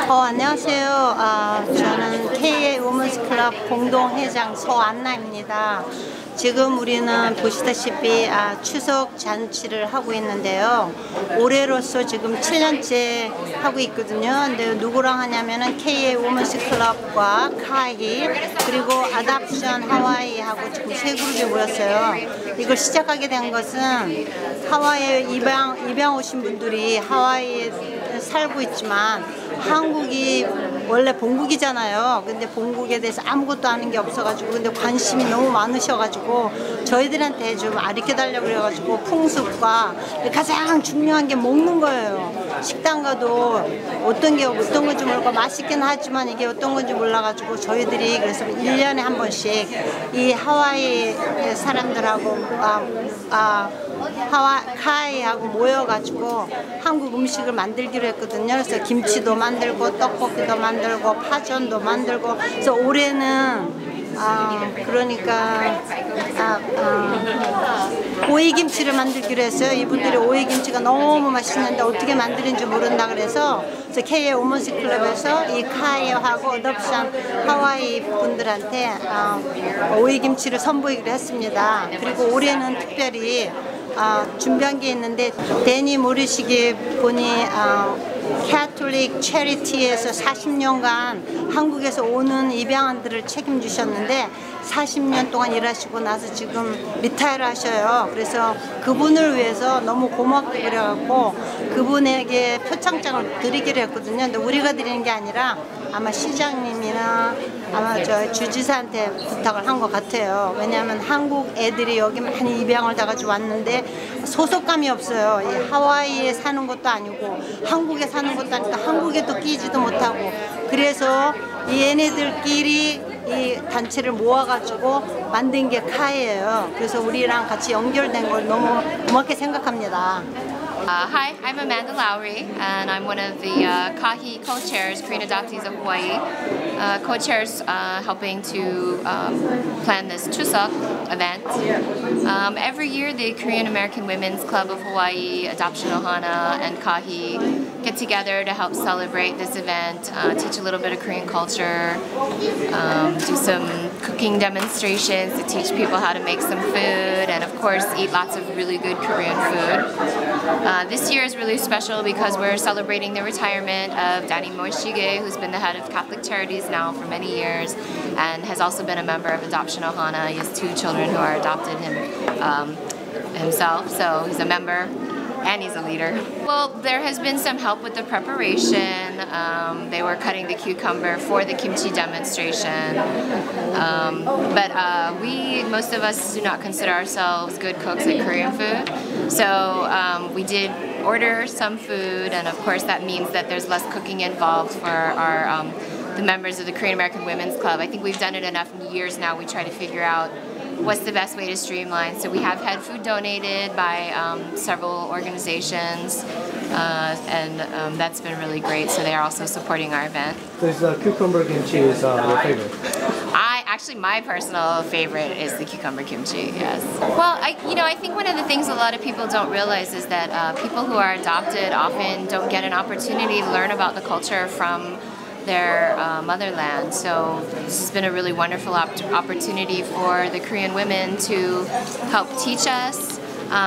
안녕하세요. 저는 Ka우먼스클럽 공동회장 서안나입니다. 지금 우리는 보시다시피 추석 잔치를 하고 있는데요. 올해로서 지금 7년째 하고 있거든요. 근데 누구랑 하냐면은 Ka우먼스클럽과 Kahi 그리고 아답션 하와이하고 지금 세 그룹이 모였어요. 이걸 시작하게 된 것은 하와이에 입양 오신 분들이 하와이에 살고 있지만 한국이 원래 본국이잖아요. 근데 본국에 대해서 아무것도 아는 게 없어가지고 근데 관심이 너무 많으셔가지고 저희들한테 좀 가르쳐달라고 그래가지고 풍습과 가장 중요한 게 먹는 거예요. 식당 가도 어떤 건지 모르고 맛있긴 하지만 이게 어떤 건지 몰라가지고 저희들이 그래서 1년에 한 번씩 이 하와이 사람들하고 카이하고 모여가지고 한국 음식을 만들기로 했거든요. 그래서 김치도 만들고 떡볶이도 만들고 파전도 만들고 그래서 올해는 그러니까 오이김치를 만들기로 했어요. 이분들이 오이김치가 너무 맛있는데 어떻게 만드는지 모른다 그래서 Ka우먼스클럽에서 이 카이하고 어답션 하와이 분들한테 오이김치를 선보이기로 했습니다. 그리고 올해는 특별히 준비한 게 있는데 데니 모르시기 분이 캐톨릭 체리티에서 40년간 한국에서 오는 입양아들을 책임지셨는데 40년 동안 일하시고 나서 지금 리타이어를 하셔요. 그래서 그분을 위해서 너무 고맙고 그래갖고 그분에게 표창장을 드리기로 했거든요. 근데 우리가 드리는 게 아니라 아마 시장님이나 아마 저 주지사한테 부탁을 한 것 같아요. 왜냐하면 한국 애들이 여기 많이 입양을 돼가지고 왔는데 소속감이 없어요. 이 하와이에 사는 것도 아니고 한국에 사는 것도 아니고 한국에도 끼지도 못하고 그래서 이 얘네들끼리 이 단체를 모아가지고 만든 게 카이예요. 그래서 우리랑 같이 연결된 걸 너무 고맙게 생각합니다. Hi, I'm Amanda Lowry, and I'm one of the Kahi co-chairs, Korean Adoptees of Hawaii, co-chairs helping to plan this Chuseok event. Every year, the Korean American Women's Club of Hawaii, Adoption Ohana, and Kahi get together to help celebrate this event, teach a little bit of Korean culture, do some cooking demonstrations to teach people how to make some food, and of course, eat lots of really good Korean food. This year is really special because we're celebrating the retirement of Danny Moishige, who's been the head of Catholic Charities now for many years and has also been a member of Adoption Ohana. He has 2 children who are adopted himself, so he's a member and he's a leader. Well, there has been some help with the preparation. They were cutting the cucumber for the kimchi demonstration. But most of us do not consider ourselves good cooks at Korean food. So we did order some food, and of course that means that there's less cooking involved for our the members of the Korean American Women's Club. I think we've done it enough years now. We try to figure out what's the best way to streamline. So we have had food donated by several organizations, and that's been really great. So they are also supporting our event. So cucumber kimchi is your favorite? Actually, my personal favorite is the cucumber kimchi, yes. Well, I think one of the things a lot of people don't realize is that people who are adopted often don't get an opportunity to learn about the culture from their motherland. So this has been a really wonderful opportunity for the Korean women to help teach us.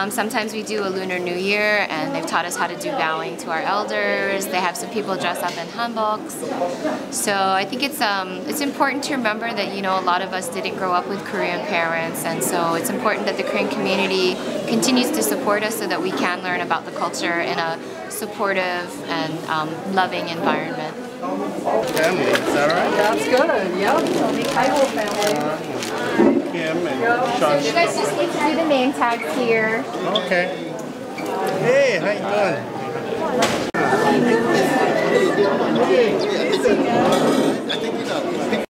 Sometimes we do a Lunar New Year, and they've taught us how to do bowing to our elders. They have some people dress up in hanboks. So I think it's important to remember that a lot of us didn't grow up with Korean parents, and so it's important that the Korean community continues to support us so that we can learn about the culture in a supportive and loving environment. Family, is that right? That's good. Yep. My whole family. Kim and Sean. You guys just need to do the name tags here. Okay. Hey, how you doing?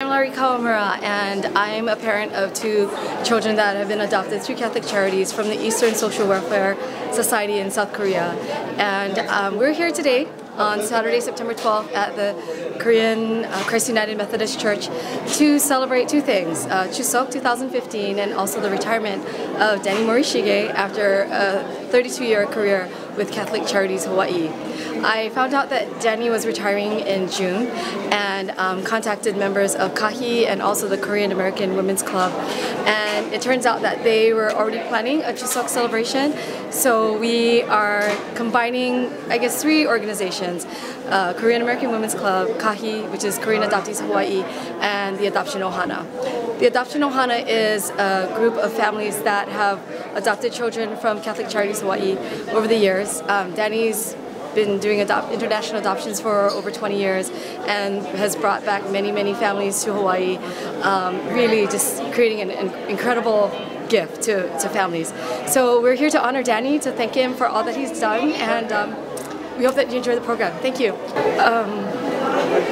I'm Larry Kawamura, and I'm a parent of 2 children that have been adopted through Catholic Charities from the Eastern Social Welfare Society in South Korea. And we're here today on Saturday, September 12th at the Korean Christ United Methodist Church to celebrate 2 things, Chuseok 2015 and also the retirement of Danny Morishige after a 32-year career with Catholic Charities Hawaii. I found out that Danny was retiring in June and contacted members of Kahi and also the Korean American Women's Club, and it turns out that they were already planning a Chuseok celebration, so we are combining, I guess, 3 organizations: Korean American Women's Club, Kahi, which is Korean Adoptees Hawaii, and the Adoption Ohana. The Adoption Ohana is a group of families that have adopted children from Catholic Charities Hawaii over the years. Danny's been doing international adoptions for over 20 years and has brought back many families to Hawaii, really just creating an incredible gift to families. So we're here to honor Danny, to thank him for all that he's done, and we hope that you enjoy the program. Thank you.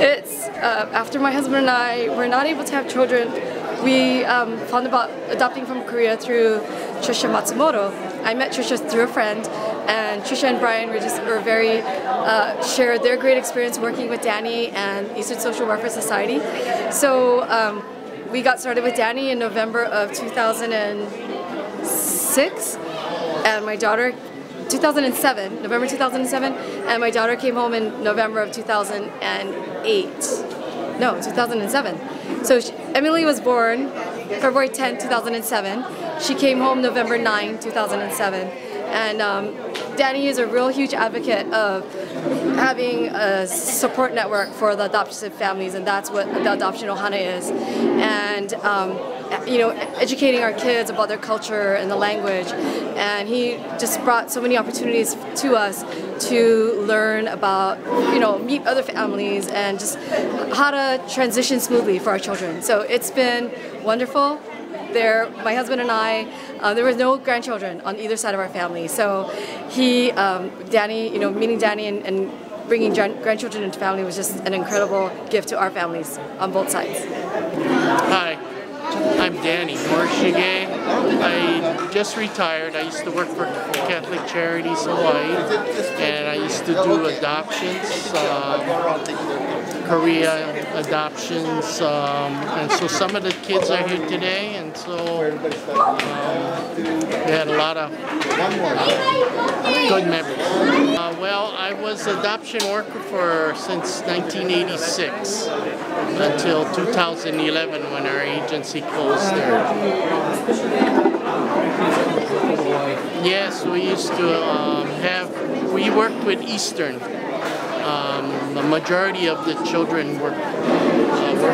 It's after my husband and I were not able to have children, we found about adopting from Korea through Trisha Matsumoto. I met Trisha through a friend, and Trisha and Brian were very shared their great experience working with Danny and Eastern Social Welfare Society. So we got started with Danny in November of 2006, and my daughter, 2007, November 2007, and my daughter came home in November of 2008. No, 2007. So Emily was born February 10, 2007. She came home November 9, 2007. And Danny is a real huge advocate of having a support network for the adoptive families, and that's what the Adoption Ohana is. And you know, educating our kids about their culture and the language. And he just brought so many opportunities to us to learn about, you know, meet other families and just how to transition smoothly for our children. So it's been wonderful. My husband and I, there was no grandchildren on either side of our family. So Danny, you know, meeting Danny and bringing grandchildren into family was just an incredible gift to our families on both sides. Hi, I'm Danny Morshige. I just retired. I used to work for Catholic Charities Hawaii, and I used to do adoptions, Korea adoptions, and so some of the kids are here today, and so we had a lot of good memories. Well, I was adoption worker since 1986 until 2011 when our agency closed there. Yes, we used to we worked with Eastern. The majority of the children were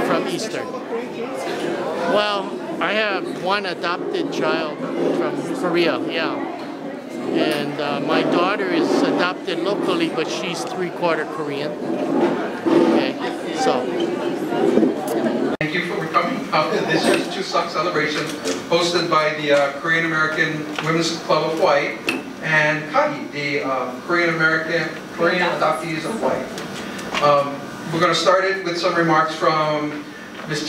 from Eastern. Well, I have one adopted child from Korea, yeah. And my daughter is adopted locally, but she's 3/4 Korean. Okay, so. Thank you for coming. This year's Chuseok celebration, hosted by the Korean American Women's Club of Hawaii and Kahi, the Korean Adoptees of Hawaii. We're going to start it with some remarks from Ms.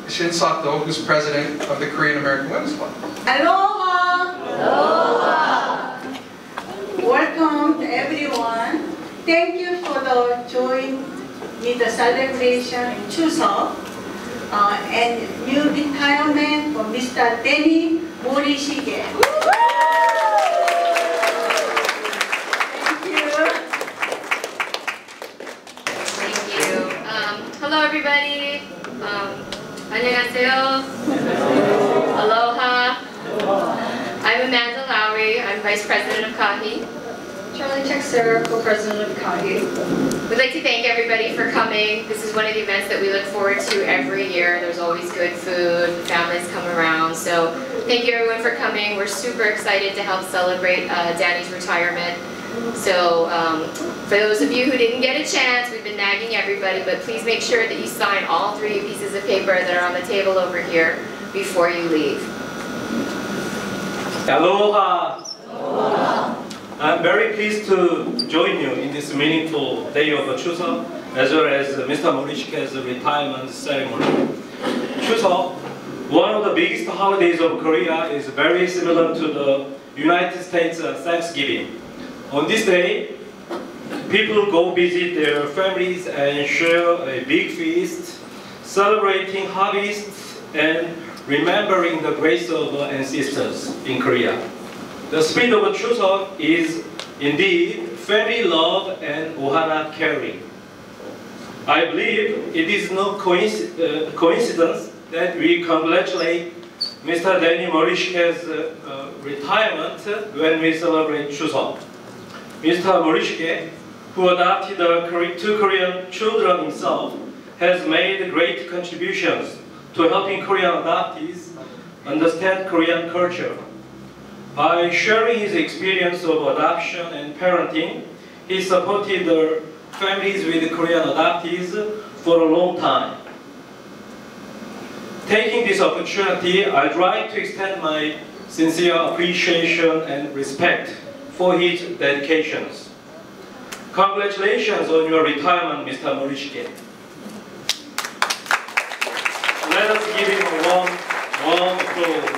Shin Sato, who's president of the Korean American Women's Club. Aloha! Aloha! Welcome to everyone. Thank you for joining me the celebration in Chuseok and new retirement for Mr. Danny Morishige. Hello everybody. 안녕하세요. Aloha. I'm Amanda Lowry. I'm Vice President of Kahi. Charlie Texer, Co-President of Kahi. We'd like to thank everybody for coming. This is one of the events that we look forward to every year. There's always good food, families come around. So thank you everyone for coming. We're super excited to help celebrate Danny's retirement. So for those of you who didn't get a chance, we've been nagging everybody, but please make sure that you sign all 3 pieces of paper that are on the table over here before you leave. Aloha! Aloha! I'm very pleased to join you in this meaningful day of Chuseok, as well as Mr. Morishike's retirement ceremony. Chuseok, one of the biggest holidays of Korea, is very similar to the United States Thanksgiving. On this day, people go visit their families and share a big feast, celebrating harvests and remembering the grace of ancestors in Korea. The spirit of Chuseok is Indeed, family love and ohana caring. I believe it is no coincidence that we congratulate Mr. Danny Morishike's retirement when we celebrate Chuseok. Mr. Morishike, who adopted two Korean children himself, has made great contributions to helping Korean adoptees understand Korean culture. By sharing his experience of adoption and parenting, he supported the families with Korean adoptees for a long time. Taking this opportunity, I'd like to extend my sincere appreciation and respect for his dedications. Congratulations on your retirement, Mr. Morishike. Let us give him a warm applause.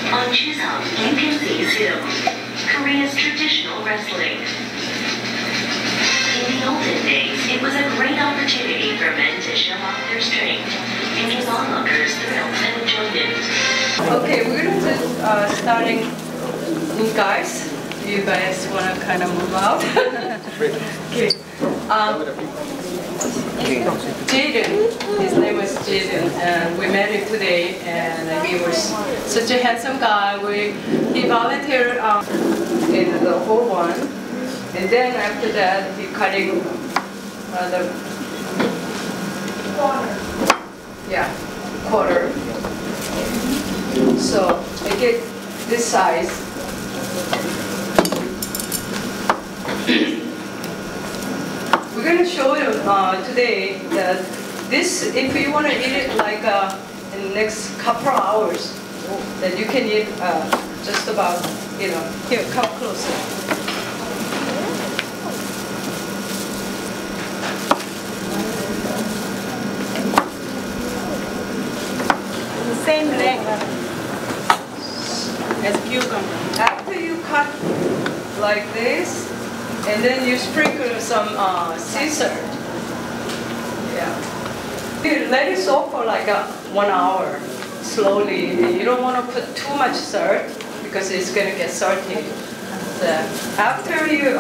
On Chuseok, you can see Zoo, Korea's traditional wrestling. In the olden days, it was a great opportunity for men to show off their strength and give onlookers thrills and enjoyment. Okay, we're going to starting with guys. You guys want to kind of move out? Okay. Jaden, his name was Jaden, and we met him today, and he was such a handsome guy. He volunteered in the whole one, and then after that he cutting the quarter. So I get this size. We're going to show you today that this, if you want to eat it like in the next couple of hours, then you can eat just about, here, come closer. The same length as cucumber. After you cut like this, and then you sprinkle some sea salt. Yeah. You let it soak for like 1 hour, slowly. You don't want to put too much salt because it's going to get salty. So after you,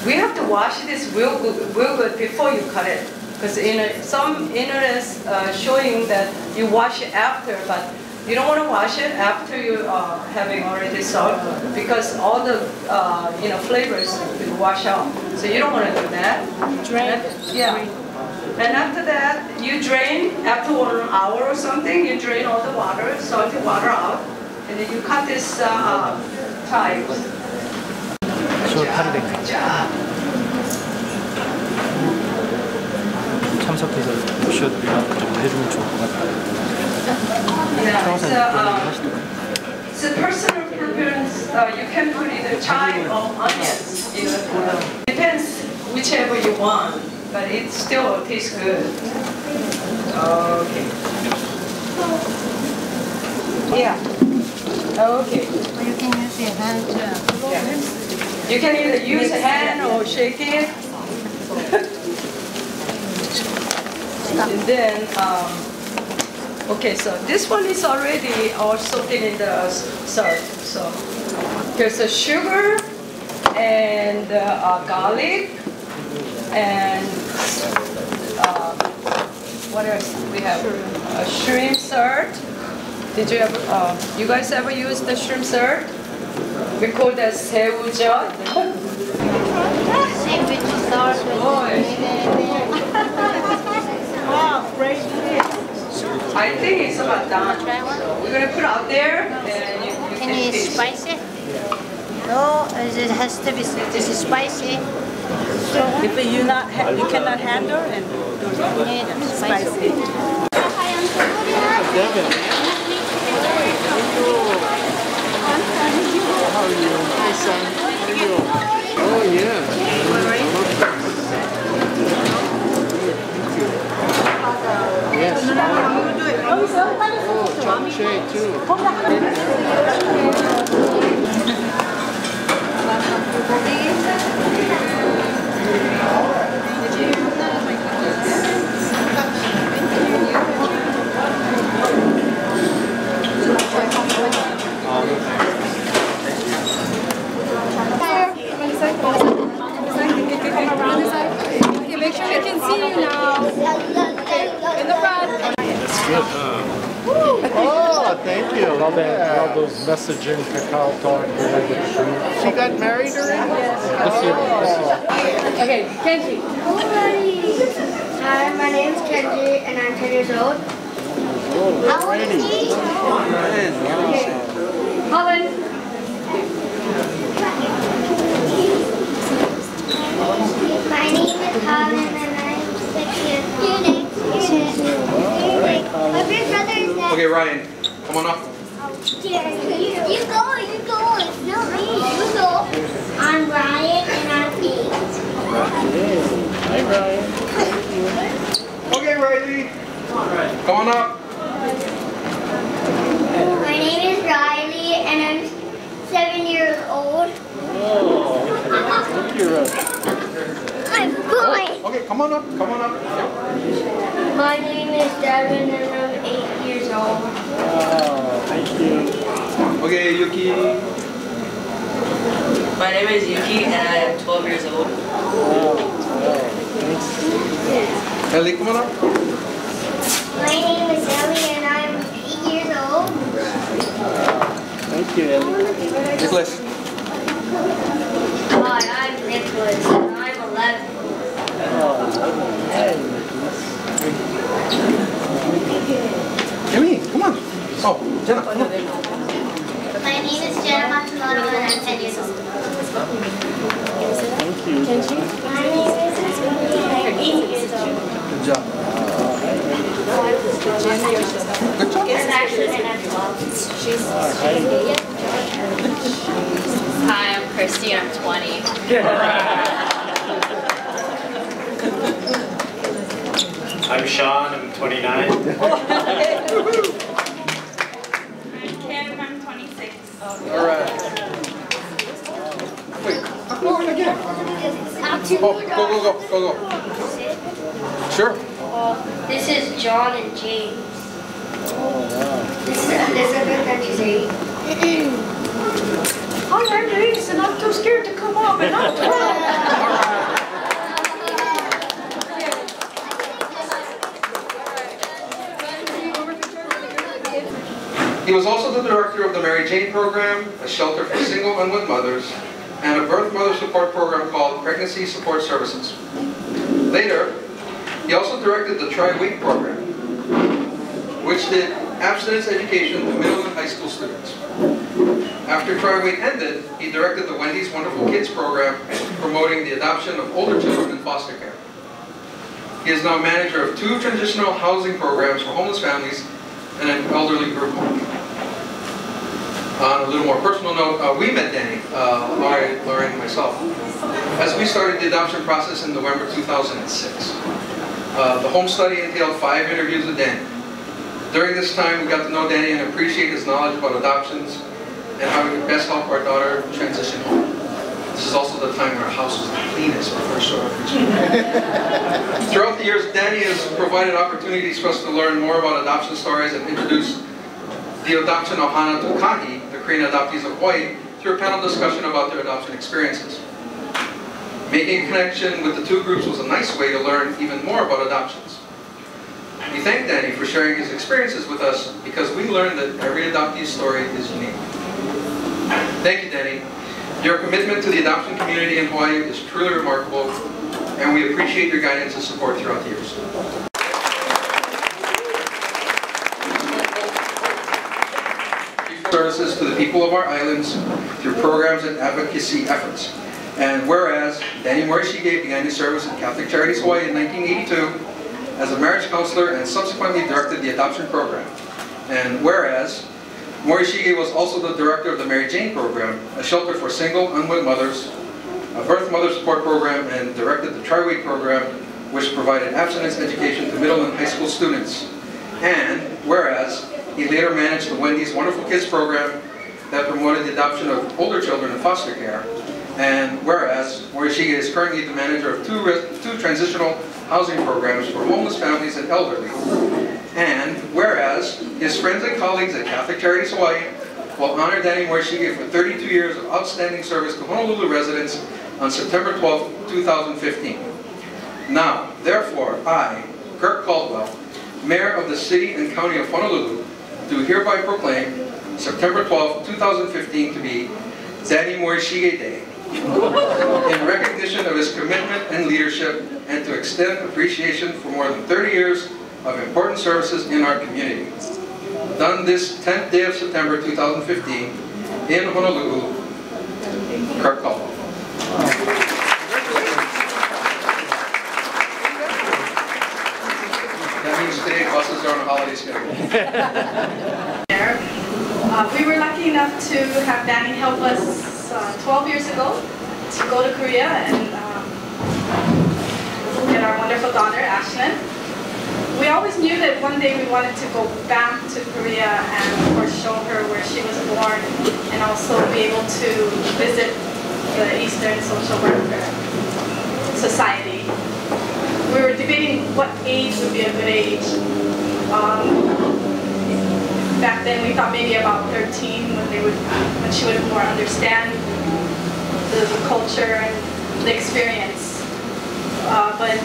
we have to wash this real good before you cut it. Because some internets showing that you wash it after, but you don't want to wash it after you having already salt, because all the flavors will wash out. So you don't want to do that. Drain. Yeah. And after that, you drain after 1 hour or something. You drain all the water, salty water out, and then you cut this types. Good job. 참석해서 해주면 좋을 것 같아요. Yeah, it's a personal preference. You can put either chive or onions. Depends whichever you want, but it still tastes good. Okay. Yeah. Okay. You can use your hand too. Yeah. You can either use a hand or shake it. And then, okay, so this one is already all soaked in the salt. So there's a sugar and garlic and what else we have? Shrimp salt. Did you ever? You guys ever use the shrimp salt? We call that 새우젓. See which salt. Wow, fresh fish. I think it's about done. So we're gonna put it out there, and you Can you taste. spice it? No, it has to be. This is spicy. If you cannot handle and Yeah, spicy. Oh yeah. Yes. Oh, Chang too. Oh, thank you. Love those messaging Kakao talk. She got married already? Okay, Kenji. Hi, my name is Kenji and I'm 10 years old. How old is he? Holland. My name is Holland and I'm 6 years old. My big brother is that. Okay, Ryan, come on up. You go. It's not me. You go. I'm Ryan and I'm 8. Hi, Brian. Okay, Riley. Come on up. My name is Riley and I'm 7 years old. Thank you, Ryan. I'm boy. Okay, come on up. My name is Devin and I'm 8 years old. Thank you. Okay, Yuki. My name is Yuki and I am 12 years old. Ellie, come on up. My name is Ellie and I'm 8 years old. Thank you, Ellie. Nicholas. Hi, I'm Nicholas and I'm 11. Emmy, come on. Oh, Jenna, come on. My name is Jenna Matsumoto and I'm 10 years old. Thank you. My name is Emily and I'm 8 years old. Good job. Good job. It's actually and I'm 12. Hi, I'm Christy and I'm 20. I'm Sean, I'm 29. I'm Kim, I'm 26. All right. Wait, go again. Go. Sure. This is John and James. This is Elizabeth and she's 8. Hi, I'm Reese and I'm too scared to come up and I'm 12. He was also the director of the Mary Jane program, a shelter for single unwed mothers, and a birth mother support program called Pregnancy Support Services. Later, he also directed the Tri-Week program, which did abstinence education to middle and high school students. After Tri-Week ended, he directed the Wendy's Wonderful Kids program, promoting the adoption of older children in foster care. He is now manager of 2 transitional housing programs for homeless families and an elderly group home. On a little more personal note, we met Danny, Lauren and myself, as we started the adoption process in November 2006. The home study entailed 5 interviews with Danny. During this time, we got to know Danny and appreciate his knowledge about adoptions and how we could best help our daughter transition home. This is also the time when our house was the cleanest before our store. Throughout the years, Danny has provided opportunities for us to learn more about adoption stories and introduced the adoption ohana to Kahi, the Korean adoptees of Hawaii, through a panel discussion about their adoption experiences. Making a connection with the 2 groups was a nice way to learn even more about adoptions. We thank Danny for sharing his experiences with us because we learned that every adoptee's story is unique. Thank you, Danny. Your commitment to the adoption community in Hawaii is truly remarkable, and we appreciate your guidance and support throughout the years. Services to the people of our islands through programs and advocacy efforts. And whereas Danny Morishige began his service in Catholic Charities Hawaii in 1982 as a marriage counselor and subsequently directed the adoption program. And whereas Morishige was also the director of the Mary Jane program, a shelter for single unwed mothers, a birth mother support program, and directed the Tri-Week program, which provided abstinence education to middle and high school students. And whereas he later managed the Wendy's Wonderful Kids program that promoted the adoption of older children in foster care. And whereas Morishige is currently the manager of 2 transitional housing programs for homeless families and elderly. And whereas his friends and colleagues at Catholic Charities Hawaii will honor Danny Morishige for 32 years of outstanding service to Honolulu residents on September 12, 2015. Now, therefore, I, Kirk Caldwell, Mayor of the City and County of Honolulu, do hereby proclaim September 12, 2015 to be Danny Morishige Day, in recognition of his commitment and leadership, and to extend appreciation for more than 30 years of important services in our community. Done this 10th day of September 2015 in Honolulu, Kirkcaldo. That means today buses are on a holiday schedule. We were lucky enough to have Danny help us 12 years ago to go to Korea and get our wonderful daughter, Ashlyn. We always knew that one day we wanted to go back to Korea and of course show her where she was born and also be able to visit the Eastern Social Welfare Society. We were debating what age would be a good age. Back then we thought maybe about 13 when she would more understand the culture and the experience. But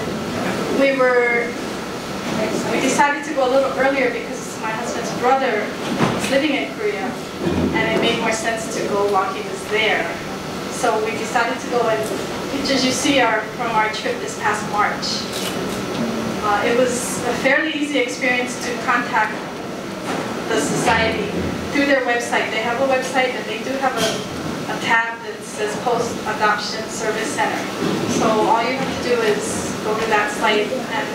we decided to go a little earlier because my husband's brother was living in Korea and it made more sense to go while he was there. So we decided to go, and pictures you see are from our trip this past March. It was a fairly easy experience to contact the society through their website. They have a website and they do have a tab that says Post-Adoption Service Center. So all you have to do is go to that site and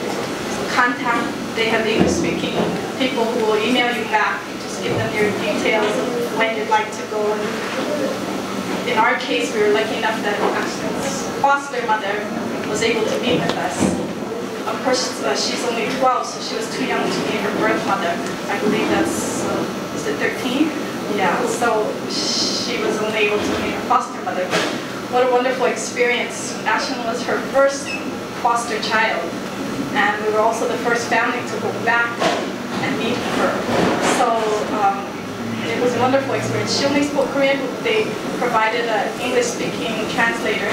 contact. They have English-speaking people who will email you back. Just give them your details of when you'd like to go. And in our case, we were lucky enough that Ashlyn's foster mother was able to meet with us. Of course, she's only 12, so she was too young to meet her birth mother. I believe that's, is it 13? Yeah, so she was only able to meet her foster mother. But what a wonderful experience. Ashlyn was her first foster child, and we were also the first family to go back and meet her. So it was a wonderful experience. She only spoke Korean, but they provided an English-speaking translator,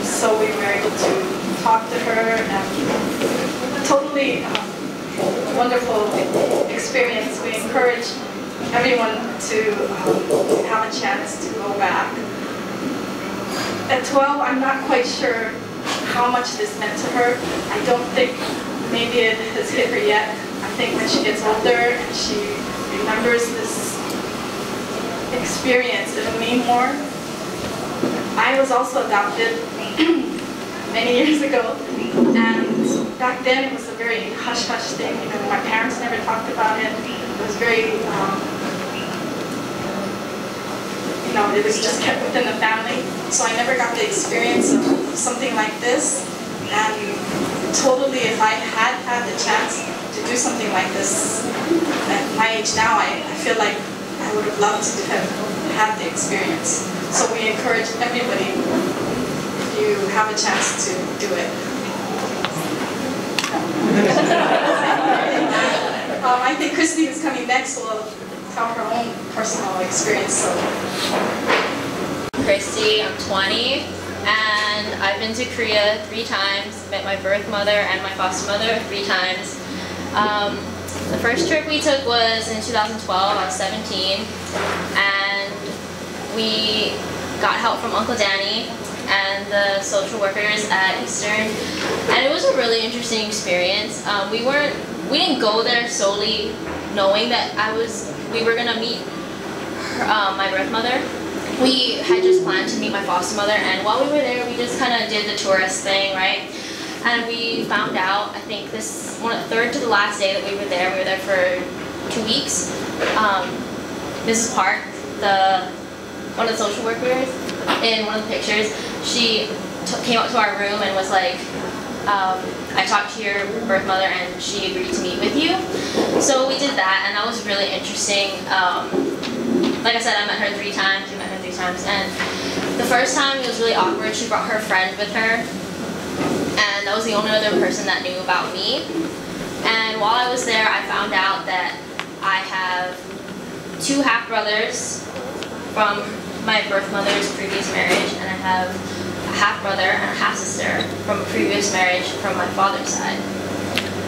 so we were able to talk to her, and totally wonderful experience. We encourage everyone to have a chance to go back. At 12, I'm not quite sure how much this meant to her. I don't think maybe it has hit her yet. I think when she gets older and she remembers this experience, it'll mean more. I was also adopted many years ago, and back then it was a very hush-hush thing. You know, my parents never talked about it. It was very, you know, it was just kept within the family. So I never got the experience of something like this. And totally, if I had had the chance to do something like this at my age now, I feel like I would have loved to have had the experience. So we encourage everybody, you have a chance to do it. I think Christy, who's coming next, will tell her own personal experience. So. Christy, I'm 20, and I've been to Korea 3 times, met my birth mother and my foster mother 3 times. The first trip we took was in 2012, I was 17, and we got help from Uncle Danny and the social workers at Eastern, and it was a really interesting experience. We didn't go there solely knowing that we were gonna meet my birth mother. We had just planned to meet my foster mother, and while we were there, we just kind of did the tourist thing, right? And we found out, I think third to the last day that we were there for 2 weeks. Mrs. Park, one of the social workers, in one of the pictures, she came up to our room and was like, I talked to your birth mother and she agreed to meet with you. So we did that, and that was really interesting. Like I said, I met her 3 times, we met her 3 times, and the first time it was really awkward. She brought her friend with her, and that was the only other person that knew about me. And while I was there, I found out that I have 2 half-brothers from my birth mother's previous marriage, and I have a half-brother and a half-sister from a previous marriage from my father's side.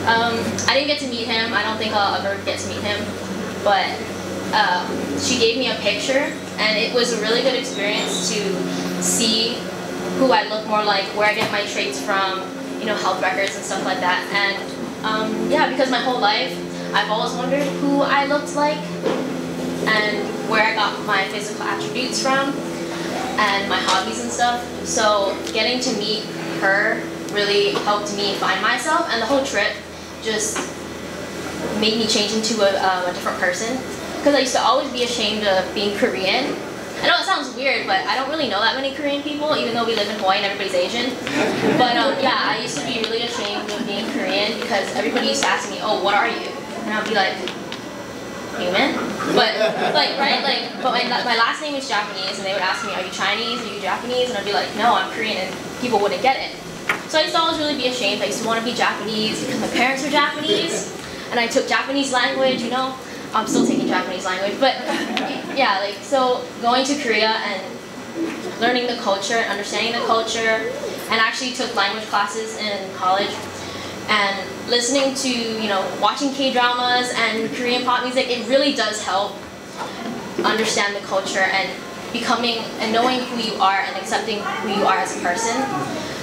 I didn't get to meet him. I don't think I'll ever get to meet him. But she gave me a picture, and it was a really good experience to see who I look more like, where I get my traits from, you know, health records and stuff like that. And yeah, because my whole life, I've always wondered who I looked like and where I got my physical attributes from and my hobbies and stuff. So getting to meet her really helped me find myself, and the whole trip just made me change into a different person. Because I used to always be ashamed of being Korean. I know it sounds weird, but I don't really know that many Korean people, even though we live in Hawaii and everybody's Asian. But yeah, I used to be really ashamed of being Korean because everybody used to ask me, oh, what are you? And I'd be like, human? But like, right? Like, but my last name is Japanese, and they would ask me, are you Chinese? Are you Japanese? And I'd be like, no, I'm Korean, and people wouldn't get it. So I used to always really be ashamed. I used to want to be Japanese because my parents were Japanese, and I took Japanese language, you know. I'm still taking Japanese language, but yeah, like, so going to Korea and learning the culture, understanding the culture, and actually took language classes in college, and listening to, you know, watching K-dramas and Korean pop music, it really does help understand the culture and becoming and knowing who you are and accepting who you are as a person.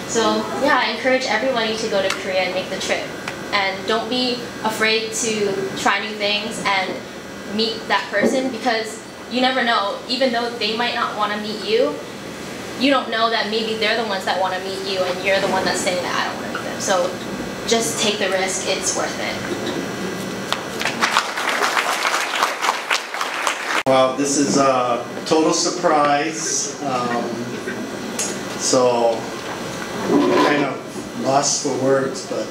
So yeah, I encourage everybody to go to Korea and make the trip. And don't be afraid to try new things and meet that person, because you never know, even though they might not want to meet you, you don't know that maybe they're the ones that want to meet you and you're the one that's saying that I don't want to meet them. So just take the risk, it's worth it. Wow, this is a total surprise. So kind of lost for words, but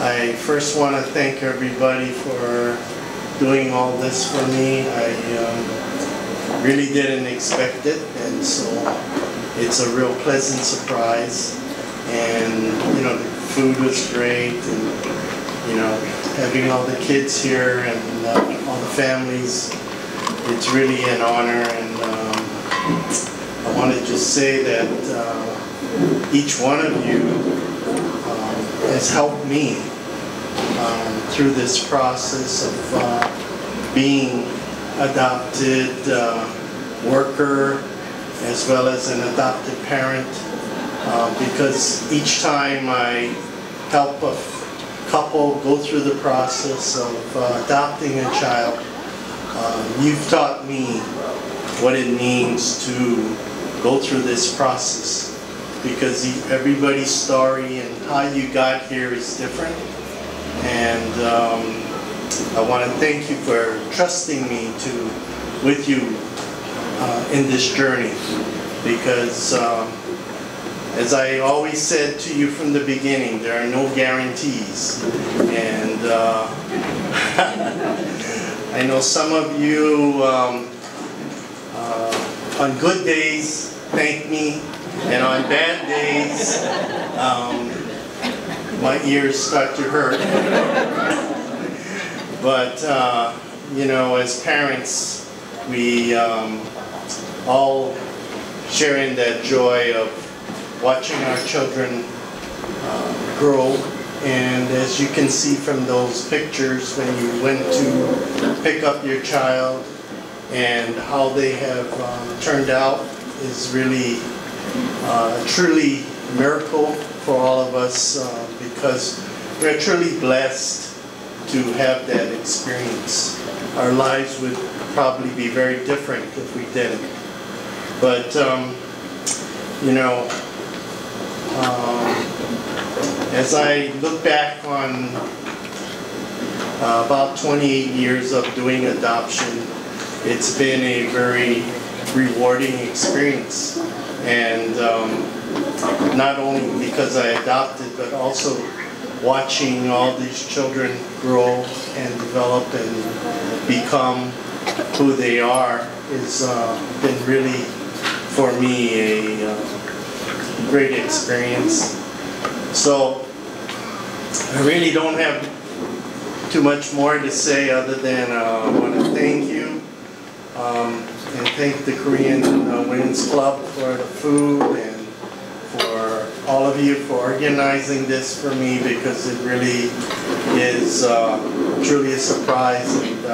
I first want to thank everybody for doing all this for me. I really didn't expect it, and so it's a real pleasant surprise. And you know, the food was great, and you know, having all the kids here and all the families, it's really an honor. And I want to just say that each one of you has helped me through this process of being adopted worker as well as an adopted parent, because each time I help a couple go through the process of adopting a child, you've taught me what it means to go through this process, because everybody's story and how you got here is different. And I want to thank you for trusting me with you in this journey, because as I always said to you from the beginning, there are no guarantees. And I know some of you on good days thank me, and on bad days my ears start to hurt. But you know, as parents, we all share in that joy of watching our children grow. And as you can see from those pictures, when you went to pick up your child and how they have turned out is really truly a miracle for all of us, because we're truly blessed to have that experience. Our lives would probably be very different if we didn't. But you know, as I look back on about 28 years of doing adoption, it's been a very rewarding experience. And not only because I adopted, but also watching all these children grow and develop and become who they are has been really, for me, a great experience. So I really don't have too much more to say other than I want to thank you and thank the Korean Women's Club for the food, and for all of you for organizing this for me, because it really is truly a surprise, and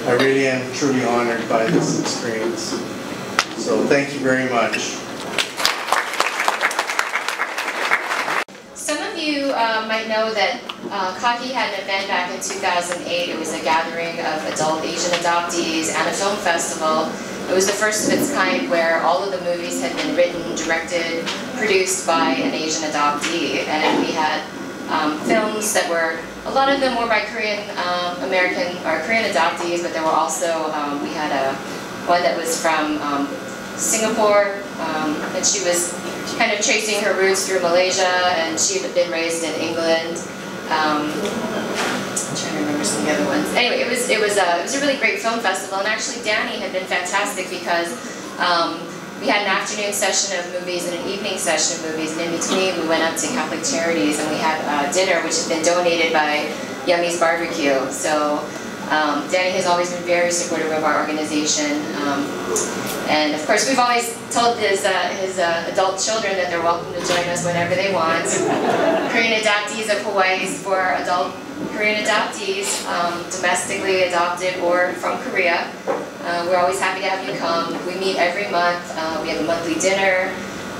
I really am truly honored by this experience. So thank you very much. Some of you might know that Kahi had an event back in 2008. It was a gathering of adult Asian adoptees and a film festival. It was the first of its kind where all of the movies had been written, directed, produced by an Asian adoptee. And we had films that were, a lot of them were by Korean American or Korean adoptees, but there were also, we had one that was from Singapore, and she was kind of tracing her roots through Malaysia, and she had been raised in England. I'm trying to remember some of the other ones. Anyway, it was a really great film festival, and actually Danny had been fantastic because we had an afternoon session of movies and an evening session of movies, and in between we went up to Catholic Charities and we had dinner, which has been donated by Yummy's Barbecue. So Danny has always been very supportive of our organization, and of course we've always told his adult children that they're welcome to join us whenever they want. Korean Adoptees of Hawaii is for adult Korean adoptees, domestically adopted or from Korea. We're always happy to have you come. We meet every month. We have a monthly dinner,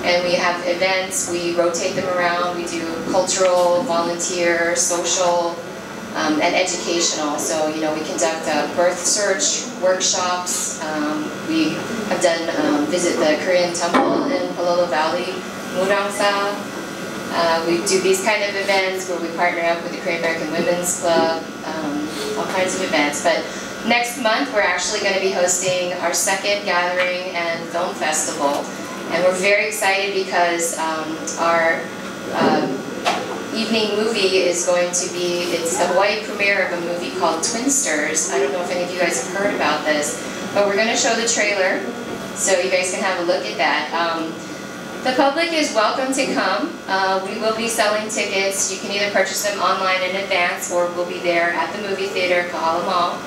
and we have events. We rotate them around. We do cultural, volunteer, social, and educational. So, you know, we conduct birth search workshops. We have done visit the Korean temple in Palolo Valley, Murangsa. We do these kind of events where we partner up with the Korean American Women's Club, all kinds of events. But next month we're actually going to be hosting our second gathering and film festival. And we're very excited because our evening movie is going to be, it's the Hawaii premiere of a movie called Twinsters. I don't know if any of you guys have heard about this, but we're going to show the trailer so you guys can have a look at that. The public is welcome to come. We will be selling tickets. You can either purchase them online in advance or we'll be there at the movie theater, Kahala Mall.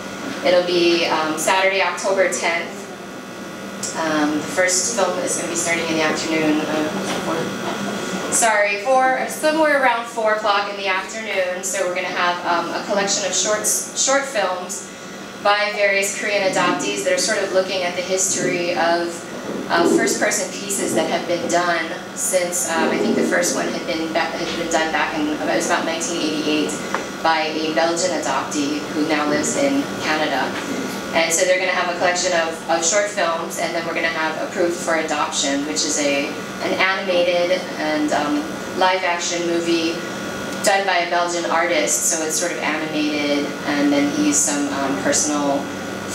It'll be Saturday, October 10th. The first film is going to be starting in the afternoon. Somewhere around 4 o'clock in the afternoon. So we're going to have a collection of short films by various Korean adoptees that are sort of looking at the history of first-person pieces that have been done since, I think the first one had been done back in, it was about 1988 by a Belgian adoptee who now lives in Canada. And so they're going to have a collection of short films, and then we're going to have Approved for Adoption, which is an animated and live-action movie done by a Belgian artist, so it's sort of animated, and then he used some personal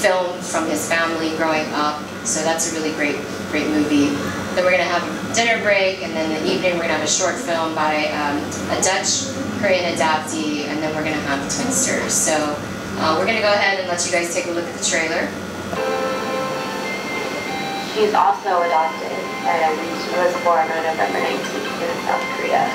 film from his family growing up. So that's a really great movie. Then we're going to have a dinner break, and then in the evening we're going to have a short film by a Dutch Korean adoptee, and then we're going to have Twinsters. So we're going to go ahead and let you guys take a look at the trailer. She's also adopted, and she was born on November 19th in South Korea.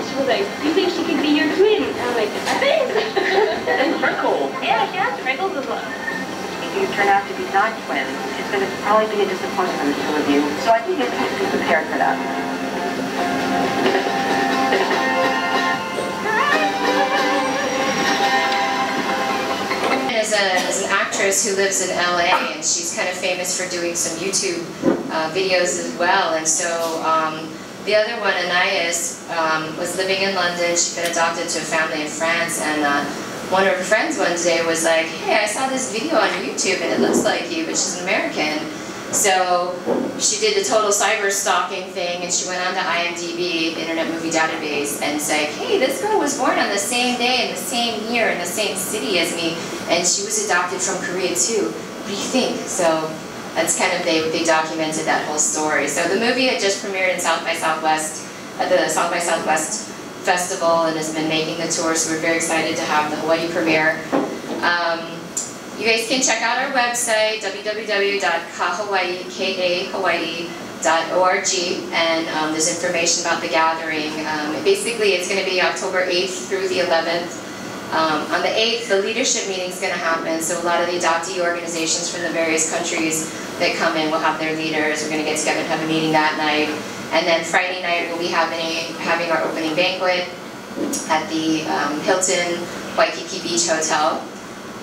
She was like, "Do you think she could be your twin?" And I'm like, "I think." And freckles. Yeah, she has freckles as well. If you turn out to be not twins, it's going to probably be a disappointment for the two of you. So I think you have to be prepared for that. As an actress who lives in LA, and she's kind of famous for doing some YouTube videos as well. And so the other one, Anais, was living in London. She'd been adopted to a family in France, and one of her friends one day was like, "Hey, I saw this video on YouTube and it looks like you," but she's an American. So she did the total cyber stalking thing, and she went onto IMDb, the Internet Movie Database, and said, "Hey, this girl was born on the same day in the same year in the same city as me, and she was adopted from Korea too. What do you think?" So that's kind of, they documented that whole story. So the movie had just premiered in South by Southwest, at the South by Southwest Festival, and has been making the tour, so we're very excited to have the Hawaii premiere. You guys can check out our website, www.kahawaii.org, and there's information about the gathering. Basically, it's going to be October 8th through the 11th, On the 8th, the leadership meeting is going to happen, so a lot of the adoptee organizations from the various countries that come in will have their leaders. We're going to get together and have a meeting that night. And then Friday night, we'll be having our opening banquet at the Hilton Waikiki Beach Hotel.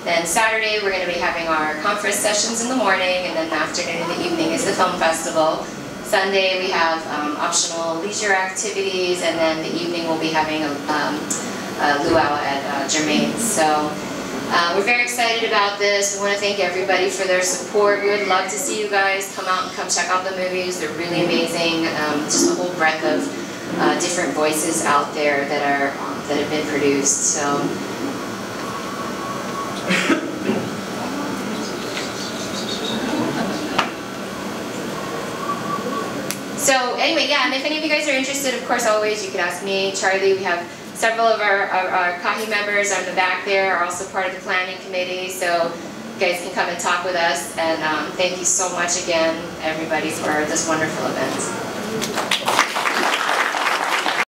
Then Saturday, we're going to be having our conference sessions in the morning, and then the afternoon and the evening is the film festival. Sunday, we have optional leisure activities, and then the evening we'll be having a luau at Germain's. So we're very excited about this. We want to thank everybody for their support. We would love to see you guys come out and come check out the movies. They're really amazing. Just a whole breadth of different voices out there that have been produced. So anyway, yeah, and if any of you guys are interested, of course, always you can ask me, Charlie. We have several of our Kahi members on the back there are also part of the planning committee, so you guys can come and talk with us. And thank you so much again, everybody, for this wonderful event.